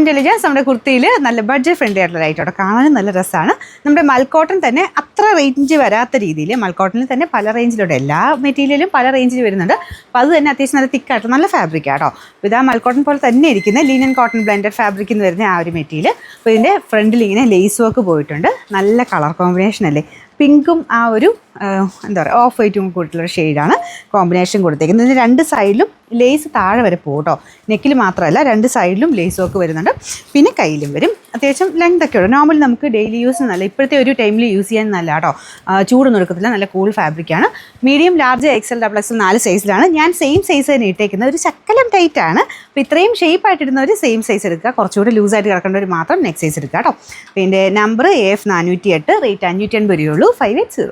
Intelligence നമ്മുടെ കുർത്തിയിൽ നല്ല budget friendly ആയിട്ടുള്ള ലൈറ്റോടെ കാണാനും നല്ല രസമാണ്. നമ്മുടെ മൽക്കോട്ടൺ തന്നെ അത്ര റേഞ്ച് വരാത്ത രീതിയിൽ, മൽക്കോട്ടണിൽ തന്നെ പല റേഞ്ചിലുണ്ട്, എല്ലാ മെറ്റീരിയലും പല റേഞ്ചിൽ വരുന്നുണ്ട്. അപ്പോൾ അത് തന്നെ അത്യാവശ്യം നല്ല തിക്കായിട്ട് നല്ല ഫാബ്രിക് ആട്ടോ. അപ്പോൾ ഇതാ മൽക്കോട്ടൺ പോലെ തന്നെ ഇരിക്കുന്ന ലിനൻ കോട്ടൺ ബ്ലെൻഡഡ് ഫാബ്രിക്കിൽ നിന്ന് വരുന്ന ആ ഒരു മെറ്റീരിയൽ. അപ്പോൾ ഇതിൻ്റെ ഫ്രണ്ടിൽ ഇങ്ങനെ ലേസ് വർക്ക് പോയിട്ടുണ്ട്. നല്ല കളർ കോമ്പിനേഷൻ അല്ലേ, പിങ്കും ആ ഒരു എന്താ പറയുക ഓഫ് വൈറ്റും കൂടിയിട്ടുള്ളൊരു ഷെയ്ഡാണ് കോമ്പിനേഷൻ കൊടുത്തേക്കുന്നത്. ഇതിന് രണ്ട് സൈഡിലും ലേസ് താഴെ വരെ പോകും കേട്ടോ, നെക്കിൽ മാത്രമല്ല രണ്ട് സൈഡിലും ലേസ് വർക്ക് വരുന്നുണ്ട്. പിന്നെ കയ്യിലും വരും. അത്യാവശ്യം ലെങ്ത് ഒക്കെ ഉണ്ട്. നോർമലി നമുക്ക് ഡെയിലി യൂസ് നല്ല, ഇപ്പോഴത്തെ ഒരു ടൈമിൽ യൂസ് ചെയ്യാൻ നല്ല കേട്ടോ, ചൂടൊന്നും എടുക്കത്തില്ല, നല്ല കൂൾ ഫാബ്രിക്കാണ്. Medium, large, XL, double XL 4 സൈസിലാണ്. ഞാൻ സെയിം സൈസ് തന്നെ ഇട്ടേക്കുന്നത്. ഒരു ശക്കലം ടൈറ്റ് ആണ്. അപ്പോൾ ഇത്രയും ഷേപ്പായിട്ട് ഇടുന്നവർ സെയിം സൈസ് എടുക്കുക, കുറച്ചുകൂടി ലൂസായിട്ട് കിടക്കേണ്ടവർ മാത്രം നെക്സ്റ്റ് സൈസ് എടുക്കുക കേട്ടോ. അപ്പോൾ ഇതിൻ്റെ നമ്പർ AF 408, റേറ്റ് 580 രൂപയുള്ളൂ, 580.